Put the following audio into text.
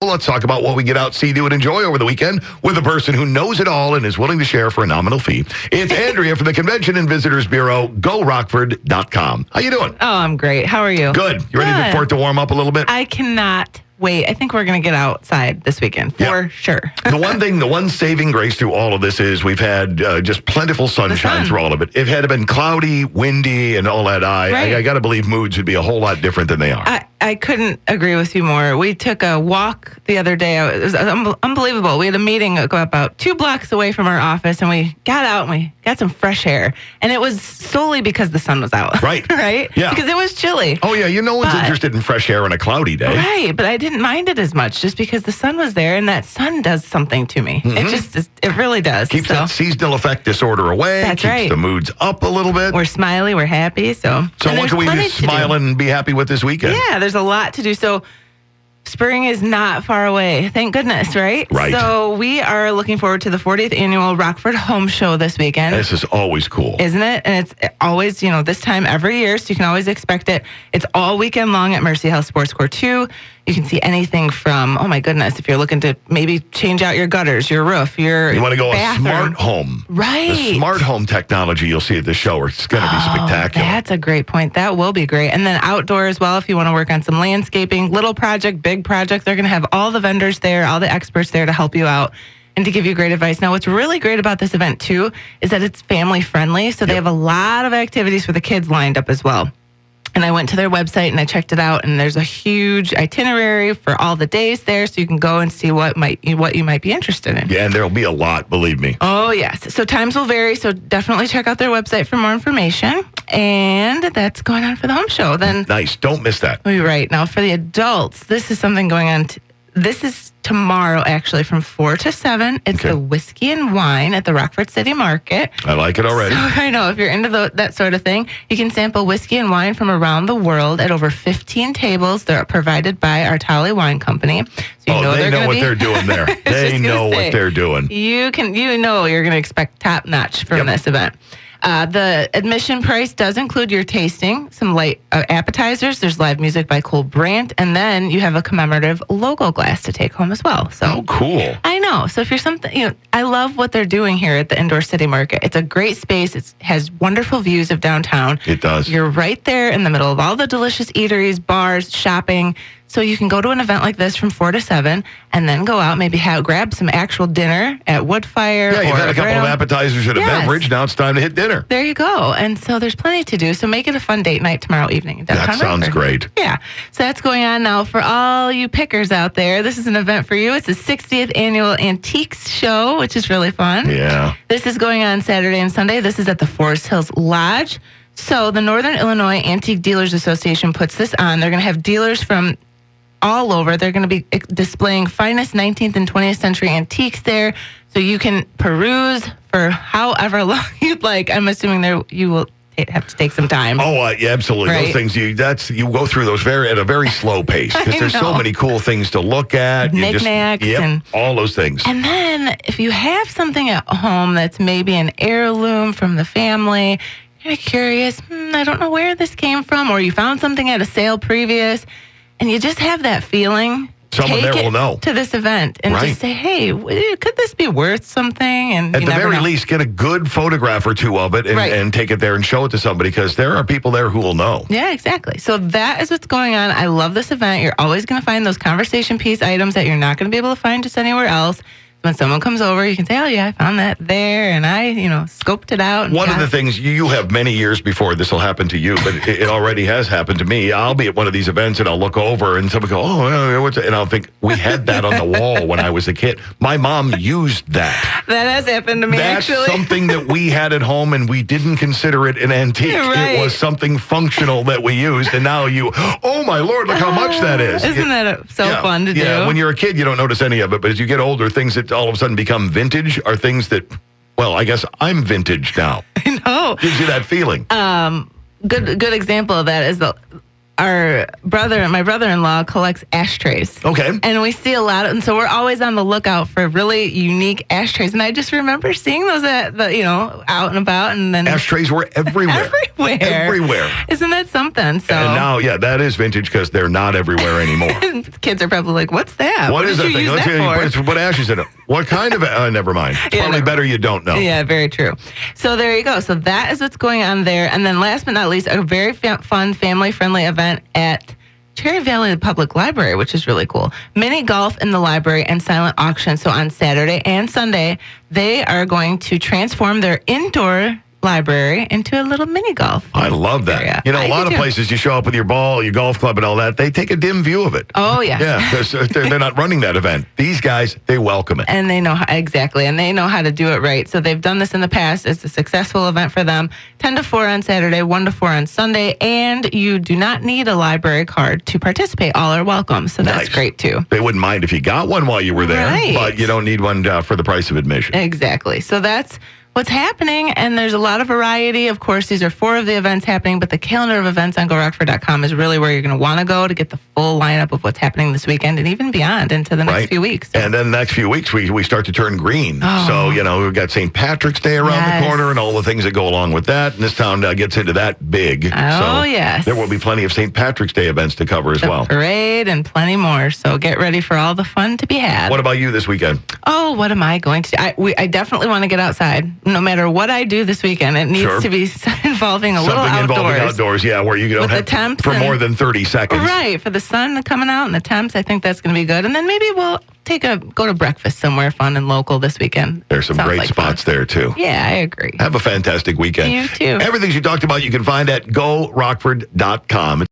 Well, let's talk about what we get out, see, do, and enjoy over the weekend with a person who knows it all and is willing to share for a nominal fee. It's Andrea from the Convention and Visitors Bureau, rockford.youtube. How you doing? Oh, I'm great. How are you? Good. You ready for it to warm up a little bit? I cannot wait. I think we're going to get outside this weekend for sure. The one saving grace through all of this is we've had just plentiful sunshine through all of it. If it had been cloudy, windy, and all that, I got to believe moods would be a whole lot different than they are. I couldn't agree with you more. We took a walk the other day. It was unbelievable. We had a meeting about 2 blocks away from our office, and we got out and we got some fresh air. And it was solely because the sun was out. Right. Right? Yeah. Because it was chilly. Oh, yeah. No one's interested in fresh air on a cloudy day. Right. But I didn't mind it as much just because the sun was there, and that sun does something to me. It really does. Keeps that seasonal effect disorder away. That's keeps the moods up a little bit. We're smiley. We're happy. So what can we be smiling and be happy with this weekend? Yeah, there's a lot to do. So spring is not far away. Thank goodness, right? Right. So we are looking forward to the 40th annual Rockford Homeshow this weekend. This is always cool. Isn't it? And it's always, this time every year, so you can always expect it. It's all weekend long at Mercy House Sports Court 2. You can see anything from, oh my goodness, if you're looking to maybe change out your gutters, your roof, your You want to go bathroom. a smart home. Right. The smart home technology you'll see at the show is going to be spectacular. That's a great point. That will be great. And then outdoor as well, if you want to work on some landscaping, little project, big project, they're going to have all the vendors there, all the experts there to help you out and to give you great advice. Now, what's really great about this event, too, is that it's family friendly. So they have a lot of activities for the kids lined up as well. And I went to their website and I checked it out, and there's a huge itinerary for all the days there, so you can go and see what you might be interested in. Yeah, and there'll be a lot, believe me. Oh, yes. So times will vary, so definitely check out their website for more information. And that's going on for the home show. Then nice. Don't miss that. Right. Now, for the adults, this is something going on. This is tomorrow, actually, from 4 to 7. It's the Whiskey and Wine at the Rockford City Market. I like it already. So, I know. If you're into that sort of thing, you can sample whiskey and wine from around the world at over 15 tables. They're provided by our Tolly Wine Company. So they know what they're doing there. They know what they're doing. You're going to expect top notch from this event. The admission price does include your tasting, some light appetizers. There's live music by Cole Brandt, and then you have a commemorative logo glass to take home as well. So cool. I know. So if you're something, I love what they're doing here at the Indoor City Market. It's a great space. It has wonderful views of downtown. It does. You're right there in the middle of all the delicious eateries, bars, shopping. So you can go to an event like this from 4 to 7 and then go out, maybe grab some actual dinner at Woodfire. Yeah, you've had a couple of appetizers and a beverage. Now it's time to hit dinner. There you go. And so there's plenty to do. So make it a fun date night tomorrow evening. That sounds great. Yeah. So that's going on now for all you pickers out there. This is an event for you. It's the 60th annual Antiques Show, which is really fun. Yeah. This is going on Saturday and Sunday. This is at the Forest Hills Lodge. So the Northern Illinois Antique Dealers Association puts this on. They're going to have dealers from all over. They're going to be displaying finest 19th and 20th century antiques there, so you can peruse for however long you'd like. I'm assuming you will have to take some time. Oh, yeah, absolutely. Right? Those things, you go through those at a very slow pace because there's so many cool things to look at. Knickknacks and all those things. And then if you have something at home that's maybe an heirloom from the family, you're curious, I don't know where this came from, or you found something at a sale previous, and you just have that feeling. Someone there will know. To this event and just say, hey, could this be worth something? And at the very least, get a good photograph or two of it and take it there and show it to somebody, because there are people there who will know. Yeah, exactly. So that is what's going on. I love this event. You're always going to find those conversation piece items that you're not going to be able to find just anywhere else. When someone comes over, you can say, oh, yeah, I found that there, and I, scoped it out. One of the things, you have many years before this will happen to you, but it already has happened to me. I'll be at one of these events, and I'll look over, and somebody go, oh, what's it? And I'll think, we had that on the wall when I was a kid. My mom used that. That has happened to me, actually. That's something that we had at home, and we didn't consider it an antique. Right. It was something functional that we used, and now oh, my Lord, look how much that is. Isn't that so fun to do? Yeah, when you're a kid, you don't notice any of it, but as you get older, things that all of a sudden become vintage are things that, well, I guess I'm vintage now. I know. Gives you that feeling. Good example of that is my brother-in-law collects ashtrays. Okay. And we see a lot and so we're always on the lookout for really unique ashtrays. And I just remember seeing those at the, out and about, and then Ashtrays were everywhere. Everywhere. Isn't that something? So And now, that is vintage because they're not everywhere anymore. kids are probably like, "What's that? What is did that you thing? use Let's that for?" put ashes in it. What kind of? Never mind. It's probably better you don't know. Yeah, very true. So there you go. So that is what's going on there. And then last but not least, a very fun, family-friendly event at Cherry Valley Public Library, which is really cool. Mini golf in the library and silent auction. So on Saturday and Sunday, they are going to transform their indoor library into a little mini golf. I love that. area. A lot of places you show up with your ball, your golf club and all that, they take a dim view of it. Oh, yeah. Yeah, because they're not running that event. These guys, they welcome it. And they know exactly, and they know how to do it right. So they've done this in the past. It's a successful event for them. 10 to 4 on Saturday, 1 to 4 on Sunday, and you do not need a library card to participate. All are welcome, so that's great too. They wouldn't mind if you got one while you were there, Right. but you don't need one for the price of admission. Exactly. So that's what's happening, and there's a lot of variety. Of course, these are 4 of the events happening, but the calendar of events on GoRockford.com is really where you're going to want to go to get the full lineup of what's happening this weekend and even beyond into the next few weeks. And then the next few weeks, we start to turn green. Oh. So, we've got St. Patrick's Day around the corner and all the things that go along with that. And this town gets into that big. Oh, so yes. There will be plenty of St. Patrick's Day events to cover as well. Parade and plenty more. So get ready for all the fun to be had. What about you this weekend? Oh, what am I going to do? I definitely want to get outside. No matter what I do this weekend, it needs to be involving a little outdoors. Something involving outdoors, where you don't have temps for more than 30 seconds. Right, for the sun coming out and the temps, I think that's going to be good. And then maybe we'll go to breakfast somewhere fun and local this weekend. There's some great spots there, too. Yeah, I agree. Have a fantastic weekend. You too. Everything you talked about, you can find at GoRockford.com.